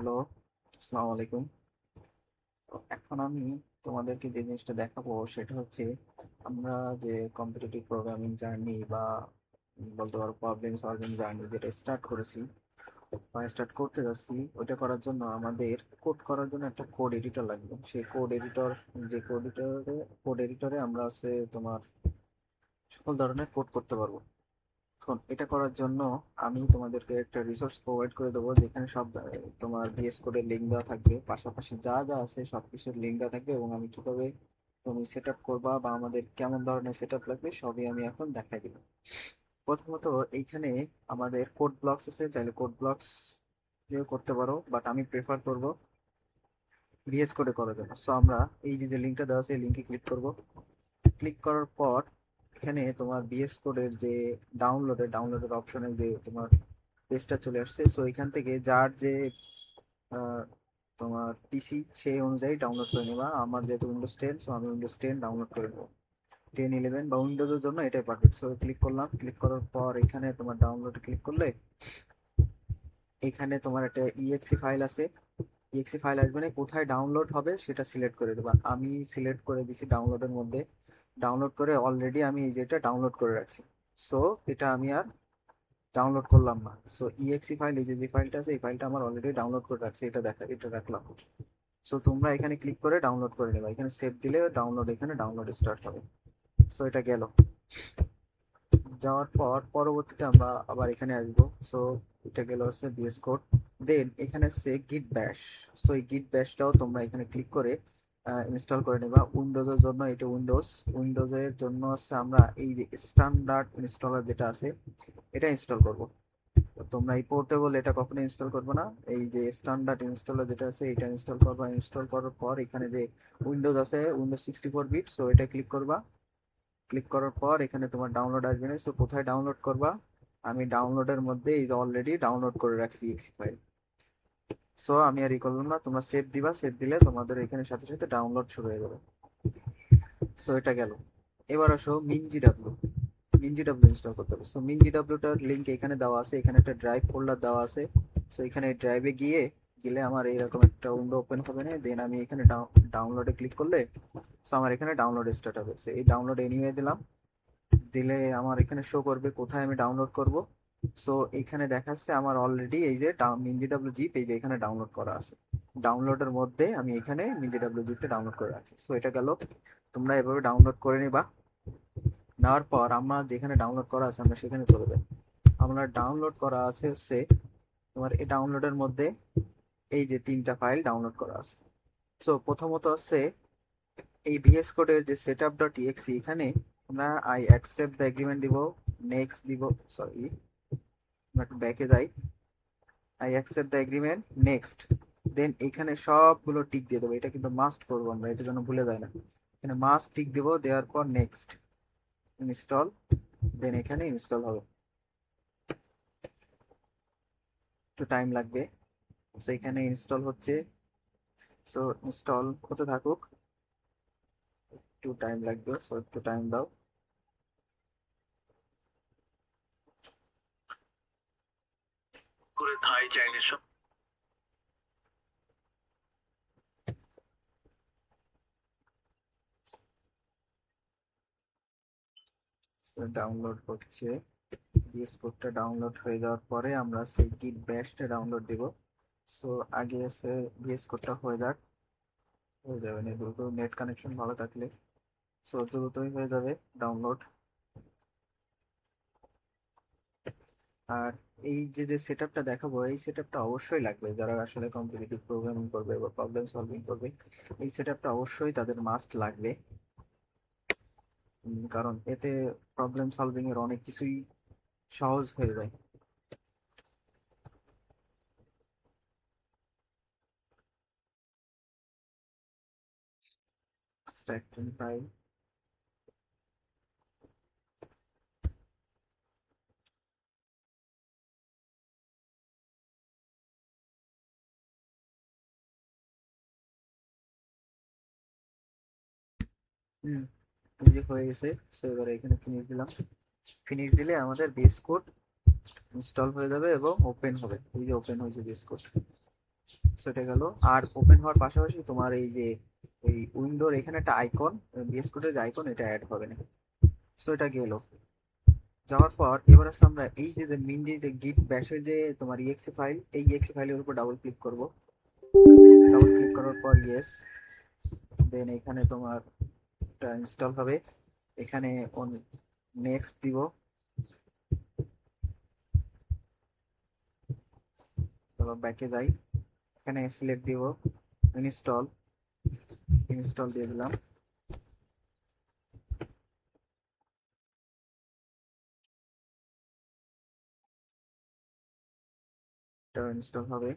Hello, আসসালামু আলাইকুম। তো এখন আমি তোমাদেরকে যে জিনিসটা দেখাবো সেটা হচ্ছে আমরা যে কম্পিটিটিভ প্রোগ্রামিং জার্নি বা বলতে পারো প্রবলেম সলভিং জার্নি যেটা স্টার্ট করেছি বা স্টার্ট করতে যাচ্ছি, ওইটা করার জন্য আমাদের কোড করার জন্য একটা কোড এডিটর লাগবে। সেই কোড এডিটর, যে কোড এডিটরে আমরা আছে তোমার সকল ধরনের কোড করতে পারবো। এখন এটা করার জন্য আমি তোমাদেরকে একটা রিসোর্স প্রোভাইড করে দেবো, যেখানে সব তোমার ভিএস কোডের লিঙ্ক দেওয়া থাকবে, পাশাপাশি যা যা আছে সব কিছুর লিঙ্ক দেওয়া থাকবে, এবং আমি কিভাবে তুমি সেট আপ করবা বা আমাদের কেমন ধরনের সেট আপ লাগবে সবই আমি এখন দেখাই দিব। প্রথমত এইখানে আমাদের কোড ব্লকস আছে, চাইলে কোড ব্লকস দিয়েও করতে পারো, বাট আমি প্রেফার করব ভিএস কোডে করার জন্য। সো আমরা এই যে যে লিঙ্কটা দেওয়া আছে এই লিঙ্কে ক্লিক করব। ক্লিক করার পর এখানে তোমার ভিএস কোডের যে ডাউনলোডের অপশনে যে তোমার পেজটা চলে আসছে। সো এখান থেকে যার যে আহ, তোমার পিসি সেই অনুযায়ী ডাউনলোড করে নেবা। আমার যেহেতু উইন্ডোজ 10, সো আমি উইন্ডোজ 10 ডাউনলোড করে নেবো। 10, 11 বা উইন্ডোজের জন্য এটাই পারফেক্ট। সো ক্লিক করলাম, ক্লিক করার পর এখানে তোমার ডাউনলোডে ক্লিক করলে এখানে তোমার একটা ইএক্সি ফাইল আছে। ইএক্সি ফাইল আসবে না, কোথায় ডাউনলোড হবে সেটা সিলেক্ট করে দেবা। আমি সিলেক্ট করে দিছি ডাউনলোডের মধ্যে। ডাউনলোড করে অলরেডি আমি এই যেটা ডাউনলোড করে রাখছি। সো এটা আমি আর ডাউনলোড করলাম না। সো ইএক্সি ফাইল, এই যে যে ফাইলটা আছে এই ফাইলটা আমার অলরেডি ডাউনলোড করে রাখছি, এটা রাখলাম। সো তোমরা এখানে ক্লিক করে ডাউনলোড করে নেবা, এখানে সেভ দিলে ডাউনলোড, এখানে ডাউনলোড স্টার্ট হবে। সো এটা গেল। যাওয়ার পর পরবর্তীতে আমরা আবার এখানে আসবো। সো এটা গেল হচ্ছে বিএস কোড। দেন এখানে হচ্ছে গিট ব্যাশ। সো এই গিট ব্যাশটাও তোমরা এখানে ক্লিক করে ইনস্টল করে নেবা। উইন্ডোজের জন্য এটা উইন্ডোজের জন্য হচ্ছে আমরা এই যে স্ট্যান্ডার্ড ইনস্টলার যেটা আছে এটা ইনস্টল করব। তো তোমরা এই পোর্টেবল এটা কখনো ইনস্টল করবে না, এই যে স্ট্যান্ডার্ড ইনস্টলার যেটা আছে এটা ইনস্টল করবা। ইনস্টল করার পর এখানে যে উইন্ডোজ আছে, উইন্ডোজ 64 বিট, সো এটা ক্লিক করবা। ক্লিক করার পর এখানে তোমার ডাউনলোড আসবে না। সো কোথায় ডাউনলোড করবা? আমি ডাউনলোডের মধ্যে এই যে অলরেডি ডাউনলোড করে রাখছি এক্সি ফাইল। সো আমি আর ই করলাম না, তোমরা সেভ দিবা। সেভ দিলে তোমাদের এখানে সাথে সাথে ডাউনলোড শুরু হয়ে যাবে। সো এটা গেল। এবার আসো মিনজি ডাব্লিউ ইনস্টল করতে হবে। সো মিনজি ডাব্লিউটার লিঙ্ক এখানে দেওয়া আছে, এখানে একটা ড্রাইভ ফোল্ডার দেওয়া আছে। সো এখানে ড্রাইভে গেলে আমার এইরকম একটা উইন্ডো ওপেন হবে না। দেন আমি এখানে ডাউনলোডে ক্লিক করলে সো আমার এখানে ডাউনলোড স্টার্ট হবে। সো এই ডাউনলোড এনিওয়ে দিলাম। দিলে আমার এখানে শো করবে কোথায় আমি ডাউনলোড করব। সো এখানে দেখাচ্ছে আমার অলরেডি এই যে মিনজি ডাব্লিউ জিপ এই যে এখানে ডাউনলোড করা আছে। ডাউনলোডের মধ্যে আমি এখানে মিনজি ডাব্লিউ জিপটা ডাউনলোড করে রাখছি। সো এটা গেল। তোমরা এভাবে ডাউনলোড করে নিবা। নেওয়ার পর আমরা যেখানে ডাউনলোড করা আছে আমরা সেখানে চলে যাই। আমরা ডাউনলোড করা আছে হচ্ছে তোমার এই ডাউনলোডের মধ্যে এই যে তিনটা ফাইল ডাউনলোড করা আছে। সো প্রথমত হচ্ছে এই ভিএস কোডের যে setup.exe, এখানে আমরা আই অ্যাকসেপ্ট দ্য এগ্রিমেন্ট দিব, নেক্সট দিব। সরি, আমরা একটু ব্যাকে যাই। I accept the agreement, next. Then এখানে সবগুলো টিক দিয়ে দেবো, এটা কিন্তু মাস্ট করবো আমরা, এটা যেন ভুলে যায় না। এখানে মাস্ট টিক দিব, দেওয়ার পর নেক্সট, ইনস্টল। দেন এখানে ইনস্টল হবে, একটু টাইম লাগবে। সো এখানে ইনস্টল হচ্ছে। সো ইনস্টল হতে থাকুক, একটু টাইম লাগবে। সো একটু টাইম দাও। করে থাই চাইনিজ ডাউনলোড করছে। ভিএস কোডটা ডাউনলোড হয়ে যাওয়ার পরে আমরা সেই গিট ব্যাশটা ডাউনলোড দিব। সো আগে আছে ভিএস কোডটা হয়ে যাক। হয়ে যাবে না দ্রুত, নেট কানেকশন ভালো থাকলে সো দ্রুতই হয়ে যাবে ডাউনলোড। আর এই যে যে সেটআপটা দেখাবো এই সেটআপটা অবশ্যই লাগবে যারা আসলে কম্পিটিটিভ প্রোগ্রামিং করবে বা প্রবলেম সলভিং করবে। এই সেটআপটা অবশ্যই তাদের মাস্ট লাগবে। কারণ এতে প্রবলেম সলভিং এর অনেক কিছুই সহজ হয়ে যায়। Stack file. হুম, এই যে হয়ে গেছে। সো এবারে এখানে ফিনিশ দিলাম। ফিনিশ দিলে আমাদের বেস কোড ইনস্টল হয়ে যাবে এবং ওপেন হবে। এই যে ওপেন হয়েছে বেস কোড। সেটা গেল। আর ওপেন হওয়ার পাশাপাশি তোমার এই যে এই উইন্ডোর এখানে একটা আইকন, বিএস কোডের যে আইকন, এটা অ্যাড হবে না। সো এটা গেল। যাওয়ার পর এবার আসলে আমরা এই যে মিনজি গিট ব্যাশের যে তোমার ইএক্সি ফাইল, এই ইএক্সি ফাইলের উপর ডাবল ক্লিক করব। ডাবল ক্লিক করার পর ইয়েস, দেন এখানে তোমার এটা ইনস্টল হবে। এখানে নেক্সট দিব। তারপর ব্যাকে যাই, এখানে সিলেক্ট দিব ইনস্টল, ইনস্টল দিয়ে দিলাম। এটা ইনস্টল হবে।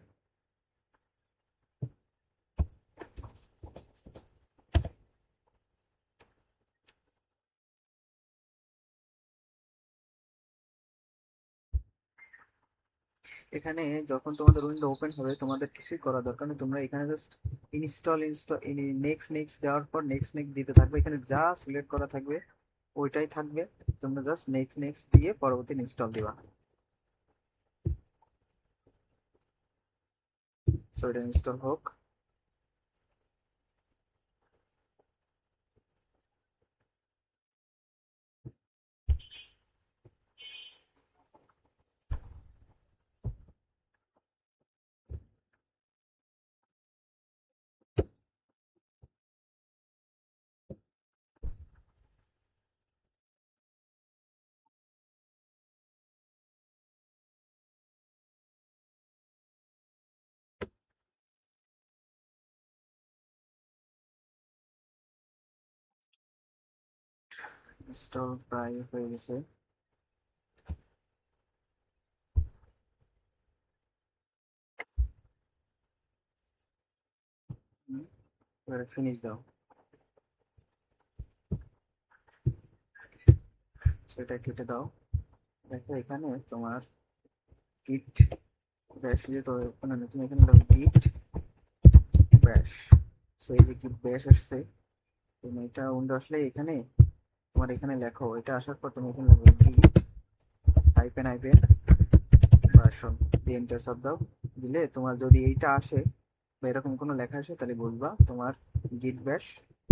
এখানে যখন তোমাদের উইন্ডো ওপেন হবে তোমাদের কিছুই করা দরকার নেই, তোমরা এখানে just install install next next দেওয়ার পর নেক্সট নেক্সট দিতে থাকবে। এখানে যা সিলেক্ট করা থাকবে ওইটাই থাকবে, তোমরা জাস্ট নেক্সট নেক্সট দিয়ে পরবর্তী ইনস্টল দিবা। সো এটা ইনস্টল হোক। ইনস্টল প্রায় হয়ে গেছে। এবারে ফিনিশ দাও। সেটা কেটে দাও। দেখো এখানে তোমার গিট ব্যাশ দিয়ে তো ওখানে তুমি এখানে দাও গিট ব্যাশ। সো এই যে গিট ব্যাশ আসছে, তুমি এটা উইন্ডো আসলে এখানে তোমার এখানে লেখো, এটা আসার পর তুমি এখানে লেখো গিট হাইপেন হাইপেন ভার্সন দিয়ে এন্টার চাপ দাও। দিলে তোমার যদি এইটা আসে বা এরকম কোনো লেখা আসে তাহলে বুঝবা তোমার গিট ব্যাশ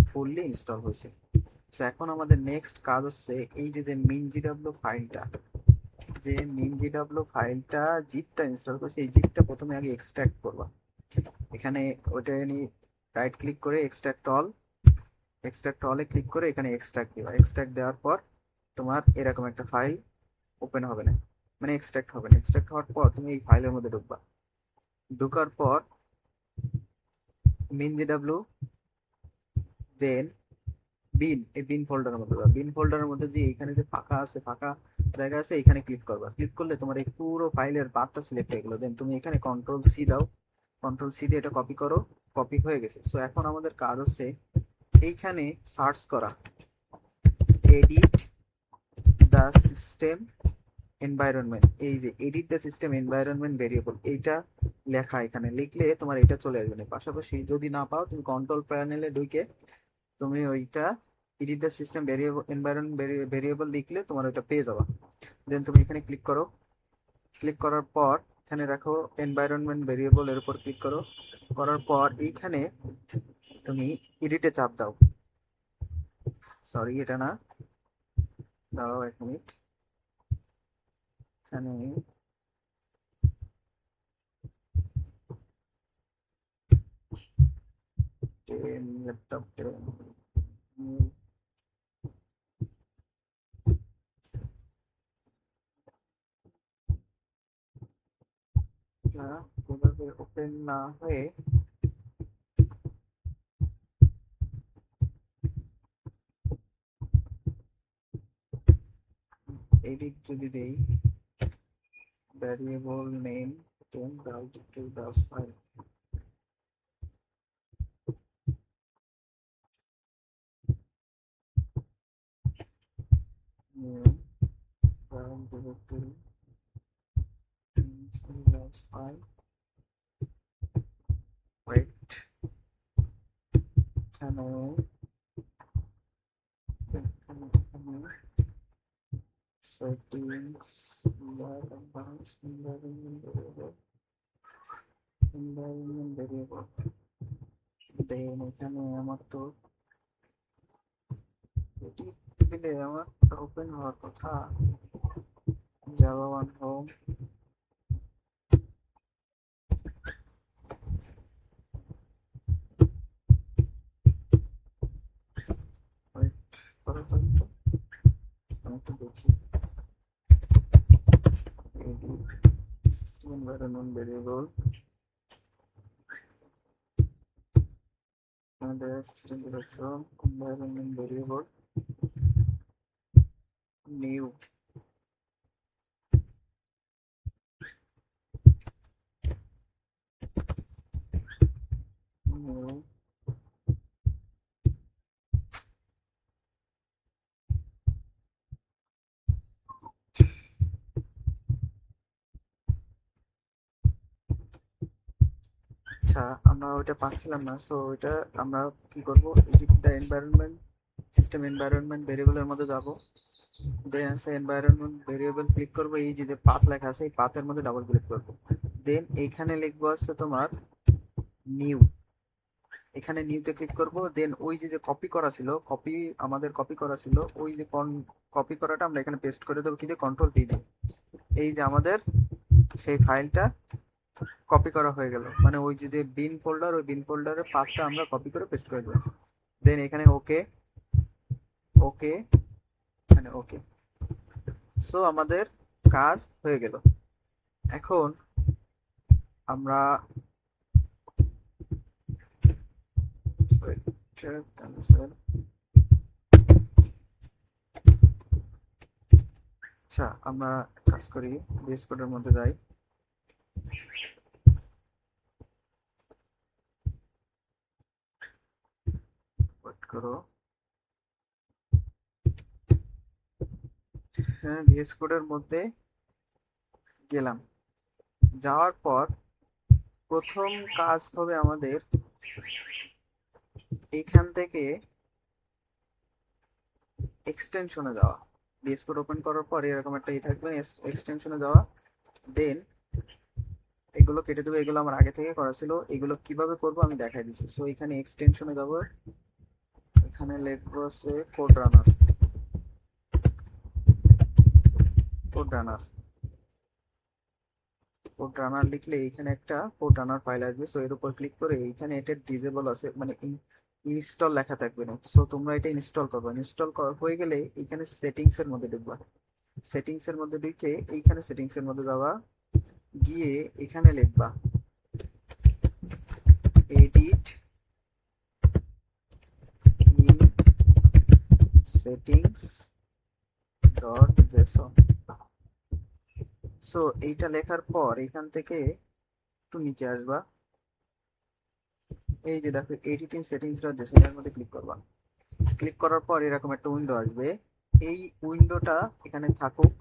ফুললি ইনস্টল হয়েছে। তো এখন আমাদের নেক্সট কাজ হচ্ছে এই যে যে মিনজিডাব্লিউ ফাইলটা, যে মিনজিডাব্লিউ ফাইলটা জিপটা ইনস্টল করছে, এই জিপটা প্রথমে আগে এক্সট্রাক্ট করবা। এখানে ওইটা নিয়ে রাইট ক্লিক করে এক্সট্রাক্ট অল, এক্সট্রাক্ট অলে ক্লিক করে এখানে এক্সট্রাক্ট দিবা। এক্সট্রাক্ট দেওয়ার পর তোমার এরকম একটা ফাইল ওপেন হবে না, মানে এক্সট্রাক্ট হবে না। এক্সট্রাক্ট হওয়ার পর তুমি এই ফাইলের মধ্যে ঢুকবা। ঢোকার পর মিনজিডাব্লিউ, দেন বিন, এই বিন ফোল্ডারের মধ্যে যাবে। বিন ফোল্ডারের মধ্যে যে এখানে যে ফাঁকা আছে, ফাঁকা জায়গা আছে, এখানে ক্লিক করবা। ক্লিক করলে তোমার এই পুরো ফাইলের পাথটা সিলেক্ট হয়ে গেলো। দেন তুমি এখানে কন্ট্রোল সি দাও, কন্ট্রোল সি দিয়ে এটা কপি করো। কপি হয়ে গেছে। সো এখন আমাদের কাজ হচ্ছে এইখানে সার্চ করা, এডিট দ্য সিস্টেম এনভায়রনমেন্ট, এই যে edit the system environment variable, এইটা লেখা এখানে লিখলে তোমার এটা চলে আসবে। পাশাপাশি যদি না পাও তুমি কন্ট্রোল প্যানেলে ঢুকে তুমি ওইটা edit the system variable environment variable লিখলে তোমার ওইটা পেয়ে যাবা। দেন তুমি এখানে ক্লিক করো। ক্লিক করার পর এখানে রাখো এনভায়রনমেন্ট ভেরিয়েবল, এর উপর ক্লিক করো। করার পর এইখানে তুমি এডিটে চাপ দাও। সরি এটা না, দাও 1 মিনিট। এখানে ল্যাপটপ যেভাবে ওপেন না হয়ে এডিট যদি দেই, variable name, ten browse to browse file, new browse directory, browse file, wait, এখানে settings, advance, environment variable, then এখানে আমার তো এটি দিলে আমার ওপেন হওয়ার কথা, জাভা ওয়ান হোম। ওয়েট করো তো একটু, আমি একটু দেখি। সিস্টেম এনভায়রনমেন্ট ভেরিয়েবল, আমাদের system direction environment variable new new. আচ্ছা, আমরা ওইটা পাচ্ছিলাম না, সো ওইটা আমরা কি করব, edit the environment system environment ভেরিয়েবলের মধ্যে যাব, দেন আছে এনভায়রনমেন্ট ভেরিয়েবল ক্লিক করব, এই যে পাথ লেখা আছে এই পাথের মধ্যে ডাবল ক্লিক করব, দেন এইখানে লিখবো আছে তোমার নিউ, এখানে নিউতে ক্লিক করব, দেন ওই যে যে কপি করা ছিল, আমাদের কপি করা ছিল ওই যে কপি করাটা আমরা এখানে পেস্ট করে দেবো, কি দিয়ে, কন্ট্রোল পি দিয়ে। এই যে আমাদের সেই ফাইলটা কপি করা হয়ে গেল, মানে ওই যে যে বিন ফোল্ডার, ওই বিন ফোল্ডারের পাথটা আমরা কপি করে পেস্ট করে দিলাম, দেন এখানে ওকে ওকে, মানে ওকে। সো আমাদের কাজ হয়ে গেল। এখন আমরা cancel। আচ্ছা, আমরা কাজ করি, বেস কোডের মধ্যে যাই, ওয়েট করো। হ্যাঁ, ভিএস কোডের মধ্যে গেলাম, যাওয়ার পর প্রথম কাজ হবে আমাদের এইখান থেকে এক্সটেনশনে যাওয়া। ভিএস কোড ওপেন করার পর এরকম একটা থাকবে, এক্সটেনশনে যাওয়া, দেন এগুলো কেটে দেবো, এগুলো আমার আগে থেকে করা ছিল, এগুলো কিভাবে করবো আমি দেখাই দিচ্ছি। সো এখানে এক্সটেনশনে যাবো, এখানে লিখবো হচ্ছে কোড রানার, কোড রানার, কোড রানার লিখলে এখানে একটা কোড রানার ফাইল আসবে। সো এর উপর ক্লিক করে এইখানে এটা ডিসেবল আছে, মানে ইনস্টল লেখা থাকবে না, সো তোমরা এটা ইনস্টল করবে, ইনস্টল হয়ে গেলে এখানে সেটিংস এর মধ্যে ঢুকবা, সেটিংস এর মধ্যে ঢুকে এইখানে সেটিংস এর মধ্যে যাবা, গিয়ে এখানে লিখবা edit in settings dot Jason. So এইটা লেখার পর এখান থেকে একটু নিচে আসবা, এই যে দেখো এডিটিং সেটিংস ডট জেসন এর মধ্যে ক্লিক করবা, ক্লিক করার পর এরকম একটা উইন্ডো আসবে, এই উইন্ডোটা এখানে থাকুক,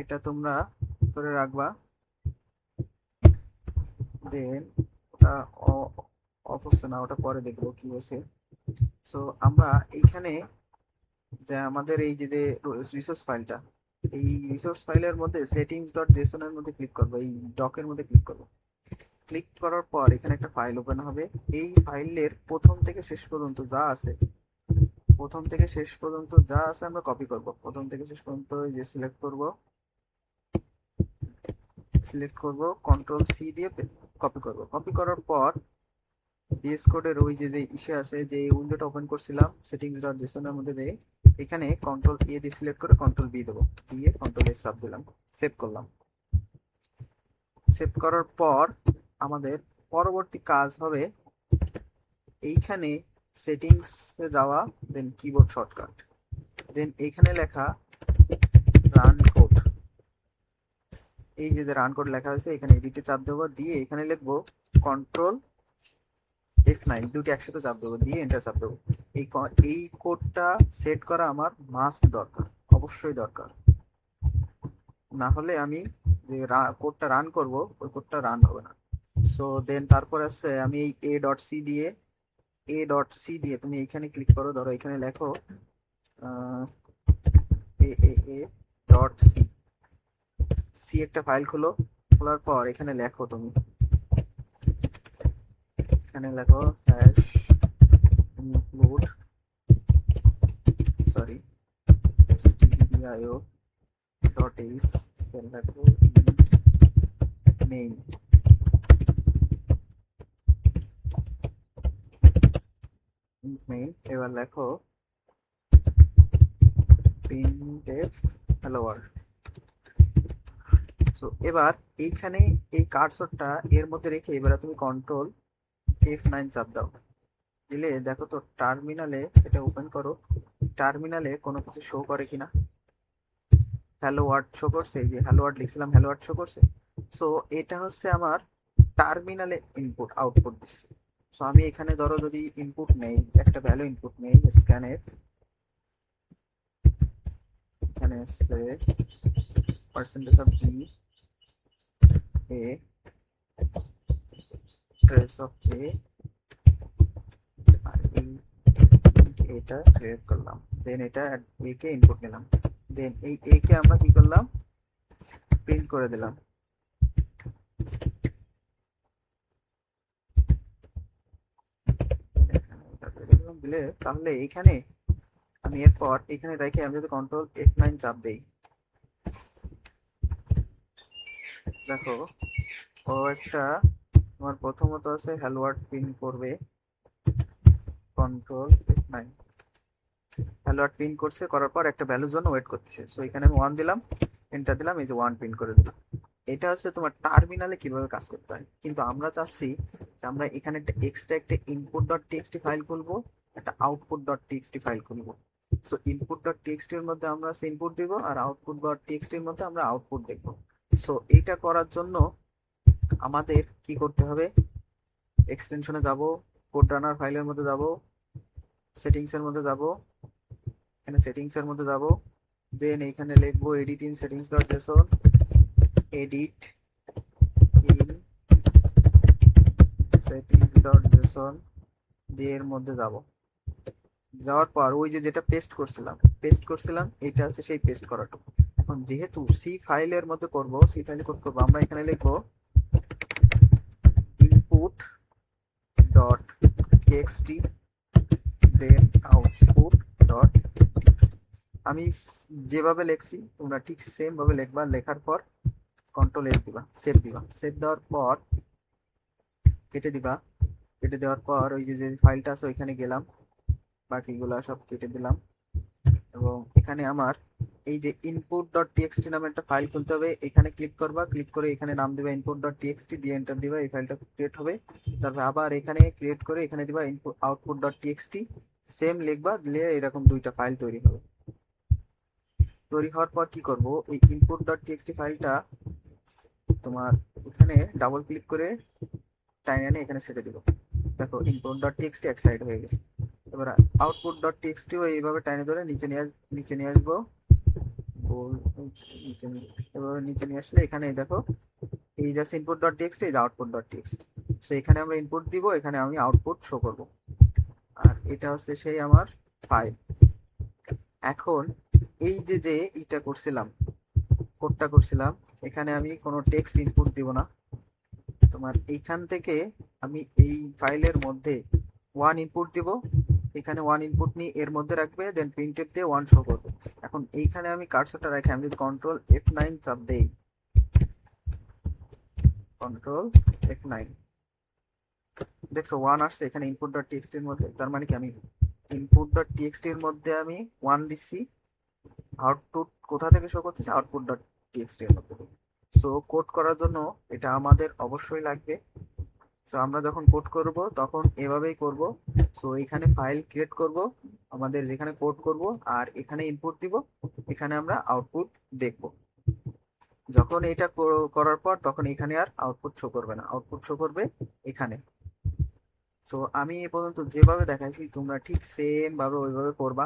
এটা তোমরা করে রাখবা, দেন ওটা অফ হচ্ছে না, ওটা পরে দেখবো কি হয়েছে। সো আমরা এইখানে যে আমাদের এই যে রিসোর্স ফাইলটা, এই রিসোর্স ফাইলের মধ্যে সেটিংস ডট জেসন এর মধ্যে ক্লিক করবো, এই ডকের মধ্যে ক্লিক করবো, ক্লিক করার পর এখানে একটা ফাইল ওপেন হবে, এই ফাইলের প্রথম থেকে শেষ পর্যন্ত যা আছে, প্রথম থেকে শেষ পর্যন্ত যা আছে আমরা কপি করব, প্রথম থেকে শেষ পর্যন্ত এই যে সিলেক্ট করব, কন্ট্রোল সি দিয়ে কপি করব, কপি করার পর ভিএস কোডের ওই যে যে ইসে আছে, যে উইন্ডোটা ওপেন করছিলাম সেটিংস ডট জেসন এর মধ্যে দিয়ে এখানে কন্ট্রোল এ দিয়ে সিলেক্ট করে কন্ট্রোল বি দেবো, দিয়ে কন্ট্রোল এস সাব দিলাম, সেভ করলাম। সেভ করার পর আমাদের পরবর্তী কাজ হবে এইখানে সেটিংস এ যাওয়া, দেন কিবোর্ড শর্টকাট, দেন এইখানে লেখা রান কোড, এই যে রান কোড লেখা হয়েছে এখানে এডিটে চাপ দেবো, দিয়ে এখানে লিখবো কন্ট্রোল F9, দুটি একসাথে চাপ দেবো, দিয়ে এন্টার চাপ দেবো। এই কোডটা সেট করা আমার মাস্ট দরকার, অবশ্যই দরকার, না হলে আমি যে কোডটা রান করব ওই কোডটা রান হবে না। সো দেন তারপর আছে আমি এই এ ডট সি দিয়ে তুমি এইখানে ক্লিক করো, ধরো এখানে লেখো এ ডট সি একটা ফাইল খোলো, খোলার পর এখানে লেখো তুমি এখানে লেখো hash include sorry stdio dot H, লেখো মেইন মেইন। এবার লেখো printf hello world। সো এবার এইখানে এই কার্সরটা এর মধ্যে রেখে এবার তুমি কন্ট্রোল F9 চাপ দাও, দিলে দেখো তো টার্মিনালে, এটা ওপেন করো, টার্মিনালে কোনো কিছু শো করে কিনা। হ্যালো ওয়ার্ড শো করছে, এই যে হ্যালো ওয়ার্ড লিখছিলাম, হ্যালো ওয়ার্ড শো করছে। সো এটা হচ্ছে আমার টার্মিনালে ইনপুট আউটপুট দিচ্ছে। সো আমি এখানে ধরো যদি ইনপুট নেই, একটা ভ্যালু ইনপুট নেই, স্ক্যানের এখানে percentage of D A trace of A, আর এটা ক্রিয়েট করলাম, দেন এটা এ কে ইনপুট নিলাম, দেন এই এ কে আমরা কি করলাম, প্রিন্ট করে দিলাম। দিলে তাহলে এখানে আমি এরপর এখানে রেখে আমি যদি কন্ট্রোল F9 চাপ দেই, দেখো ও একটা আমার প্রথমত আছে হ্যালো ওয়ার্ড প্রিন্ট করবে, control F9 hello word print করছে, করার পর একটা ভ্যালুর জন্য ওয়েট করতেছে। সো এখানে আমি 1 দিলাম, এন্টার দিলাম, এই যে 1 প্রিন্ট করে দিলাম। এটা হচ্ছে তোমার টার্মিনালে কিভাবে কাজ করতে হয়। কিন্তু আমরা চাচ্ছি যে আমরা এখানে একটা এক্সট্রা একটা ইনপুট ডট টিএক্সটি ফাইল খুলবো, একটা আউটপুট ডট টিএক্সটি ফাইল খুলবো। সো ইনপুট ডট টিএক্সটি এর মধ্যে আমরা ইনপুট দিব, আর আউটপুট ডট টিএক্সটি এর মধ্যে আমরা আউটপুট দেখবো। সো এইটা করার জন্য আমাদের কি করতে হবে, এক্সটেনশনে যাব, কোড রানার ফাইলের মধ্যে যাব, সেটিংস এর মধ্যে যাব, এখানে সেটিংস এর মধ্যে যাব, দেন এখানে লিখবো edit in settings dot Jason, edit in settings dot Jason দিয়ে এর মধ্যে যাব। যাওয়ার পর ওই যে যেটা পেস্ট করছিলাম এটা আছে সেই পেস্ট করাটুকু। এখন যেহেতু সি ফাইলের মধ্যে করব, সি ফাইলে কোড করব, আমরা এখানে লিখবো ইনপুট ডট টিএক্সটি দেন আউটপুট ডট টিএক্সটি। আমি যেভাবে লিখছি তোমরা ঠিক সেম ভাবে লিখবা, লেখার পর কন্ট্রোল এস দিবা, সেভ দিবা, সেভ দেওয়ার পর কেটে দিবা, কেটে দেওয়ার পর ওই যে যে ফাইলটা আছে ওইখানে গেলাম, বাকিগুলো সব কেটে দিলাম, এবং এখানে আমার এই যে ইনপুট ডট টিএক্সটি নামে একটা ফাইল খুলতে হবে। এখানে ক্লিক করবা, ক্লিক করে এখানে নাম দিবা ইনপুট ডট টিএক্সটি, দিয়ে এন্টার দিবা, এই ফাইলটা ক্রিয়েট হবে। তারপর আবার এখানে ক্রিয়েট করে এখানে দিবা input output dot TXT, same লিখবা, দিলে এরকম দুইটা ফাইল তৈরি হবে। তৈরি হওয়ার পর কি করব, এই ইনপুট ডট টিএক্সটি ফাইলটা তোমার এখানে ডাবল ক্লিক করে টাইনে এনে এখানে ছেড়ে দিব। দেখো ইনপুট ডট টিএক্সটি এক সাইড হয়ে গেছে। এবার আউটপুট ডট টিএক্সটিও এইভাবে টাইনে ধরে নিচে নিয়ে আসবো, এবার নিচে নিয়ে আসলে এখানে দেখো এই জাস্ট ইনপুট ডট টিএক্সটি, এই যে আউটপুট ডট টিএক্সটি। সো এখানে আমরা ইনপুট দিব, এখানে আমি আউটপুট শো করব, আর এটা হচ্ছে সেই আমার ফাইল। এখন এই যে যে এটা করছিলাম, কোডটা করছিলাম, এখানে আমি কোনো টেক্সট ইনপুট দিব না, তোমার এইখান থেকে আমি এই ফাইলের মধ্যে 1 ইনপুট দিব, এখানে 1 ইনপুট নিয়ে এর মধ্যে রাখবে, দেন প্রিন্টএফ দিয়ে 1 শো করবে। এখন এইখানে আমি কার্সরটা রেখে আমি যদি কন্ট্রোল F9 চাপ দেই, কন্ট্রোল F9 দেখছো 1 আসছে এখানে ইনপুট ডট টিএক্সটি এর মধ্যে। তার মানে কি আমি ইনপুট ডট টিএক্সটি এর মধ্যে আমি 1 দিচ্ছি, আউটপুট কোথা থেকে শো করতেছে, আউটপুট ডট টিএক্সটি এর মধ্যে। সো কোড করার জন্য এটা আমাদের অবশ্যই লাগবে। সো আমরা যখন কোড করব তখন এভাবেই করব। সো এখানে ফাইল ক্রিয়েট করব আমাদের, যেখানে কোড করব, আর এখানে ইনপুট দিব, এখানে আমরা আউটপুট দেখব। যখন এটা করার পর তখন এখানে আর আউটপুট শো করবে না, আউটপুট শো করবে এখানে। সো আমি এ পর্যন্ত যেভাবে দেখাইছি তোমরা ঠিক সেম ভাবে ওইভাবে করবা।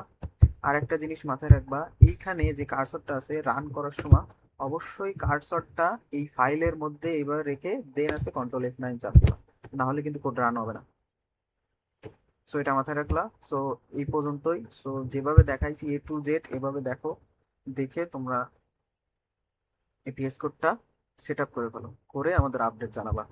আর একটা জিনিস মাথায় রাখবা, এইখানে যে কার্সরটা আছে রান করার সময় অবশ্যই কার্সরটা এই ফাইলের মধ্যে এইভাবে রেখে দেন আছে কন্ট্রোল F9 চাপ দিবা, না হলে কিন্তু কোড রান হবে না। সো এটা মাথায় রাখলা। সো এই পর্যন্তই। সো যেভাবে দেখাইছি এ টু জেড এভাবে দেখো, দেখে তোমরা এই পিএস কোডটা সেট আপ করে ফেলো, করে আমাদের আপডেট জানাবা।